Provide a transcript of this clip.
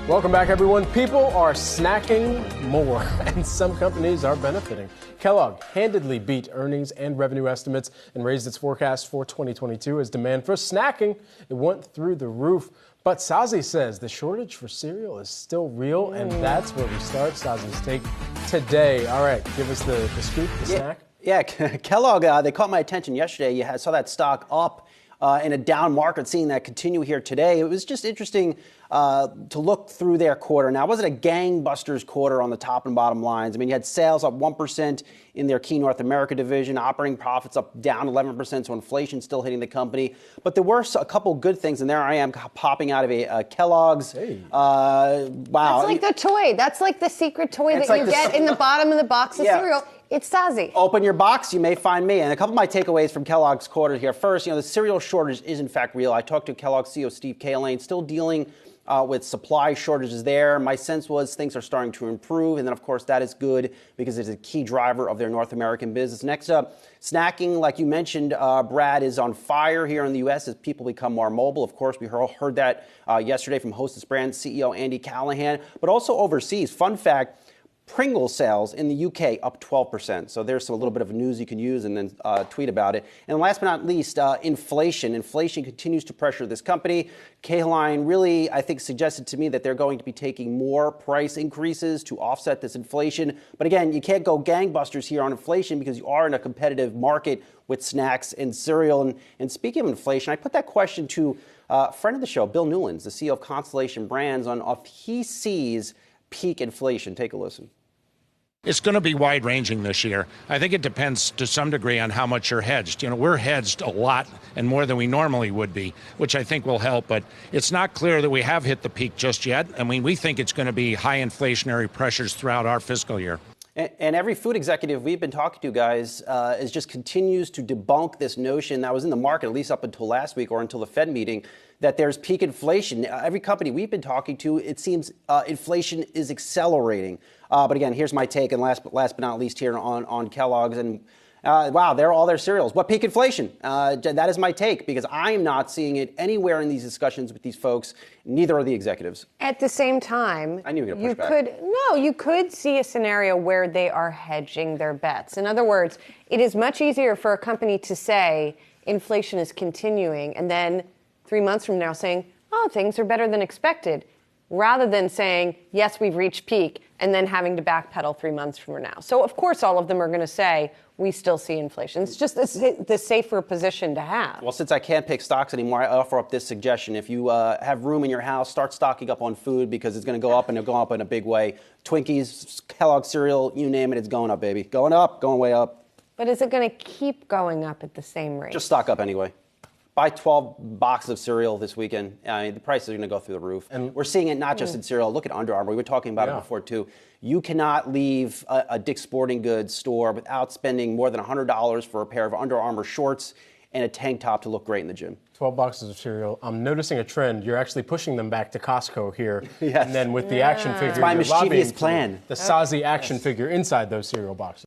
Welcome back, everyone. People are snacking more, and some companies are benefiting. Kellogg handedly beat earnings and revenue estimates and raised its forecast for 2022 as demand for snacking it went through the roof. But Sozzi says the shortage for cereal is still real, and that's where we start Sozzi's take today. All right, give us the scoop, the snack. Yeah, Kellogg, they caught my attention yesterday. You saw that stock up in a down market, seeing that continue here today. It was just interesting to look through their quarter. Now, it wasn't a gangbusters quarter on the top and bottom lines. I mean, you had sales up 1% in their key North America division, operating profits up down 11%, so inflation still hitting the company. But there were a couple good things, and there I am popping out of a Kellogg's. Hey. Wow. That's like the toy. That's like the secret toy that you get in the bottom of the box of cereal. It's Sozzi. Open your box, you may find me. And a couple of my takeaways from Kellogg's quarter here. First, the cereal shortage is in fact real. I talked to Kellogg's CEO Steve Cahillane, still dealing with supply shortages there. My sense was things are starting to improve. And then, of course, that is good because it's a key driver of their North American business. Next up, snacking, like you mentioned, Brad, is on fire here in the U.S. as people become more mobile. Of course, we heard that yesterday from Hostess Brands CEO Andy Callahan, but also overseas. Fun fact, Pringles sales in the UK up 12%. So there's a little bit of news you can use and then tweet about it. And last but not least, inflation. Inflation continues to pressure this company. Cahillane really, I think, suggested to me that they're going to be taking more price increases to offset this inflation. But again, you can't go gangbusters here on inflation because you are in a competitive market with snacks and cereal. And speaking of inflation, I put that question to a friend of the show, Bill Newlands, the CEO of Constellation Brands, on if he sees peak inflation. Take a listen. It's going to be wide-ranging this year. I think it depends to some degree on how much you're hedged. We're hedged a lot and more than we normally would be, which I think will help. But it's not clear that we have hit the peak just yet. I mean, we think it's going to be high inflationary pressures throughout our fiscal year. And every food executive we've been talking to, guys, is just continues to debunk this notion that was in the market, at least up until last week or until the Fed meeting, that there's peak inflation. Every company we've been talking to, it seems inflation is accelerating. But again, here's my take, and last but not least here on Kellogg's. And wow, they're all their cereals. What peak inflation? That is my take, because I am not seeing it anywhere in these discussions with these folks. Neither are the executives. At the same time, I knew you were going to push back. You could see a scenario where they are hedging their bets. In other words, it is much easier for a company to say inflation is continuing and then 3 months from now saying, oh, things are better than expected, rather than saying, yes, we've reached peak, and then having to backpedal 3 months from now. So, of course, all of them are going to say, we still see inflation. It's just the safer position to have. Well, since I can't pick stocks anymore, I offer up this suggestion. If you have room in your house, start stocking up on food because it's going to go up, and it'll go up in a big way. Twinkies, Kellogg cereal, you name it, it's going up, baby. Going up, going way up. But is it going to keep going up at the same rate? Just stock up anyway. Buy 12 boxes of cereal this weekend. The prices are going to go through the roof. And we're seeing it not just in cereal. Look at Under Armour. We were talking about it before, too. You cannot leave a Dick's Sporting Goods store without spending more than $100 for a pair of Under Armour shorts and a tank top to look great in the gym. 12 boxes of cereal. I'm noticing a trend. You're actually pushing them back to Costco here. Yes. And then with the action figure, it's my mischievous plan. The Sozzi action figure inside those cereal boxes.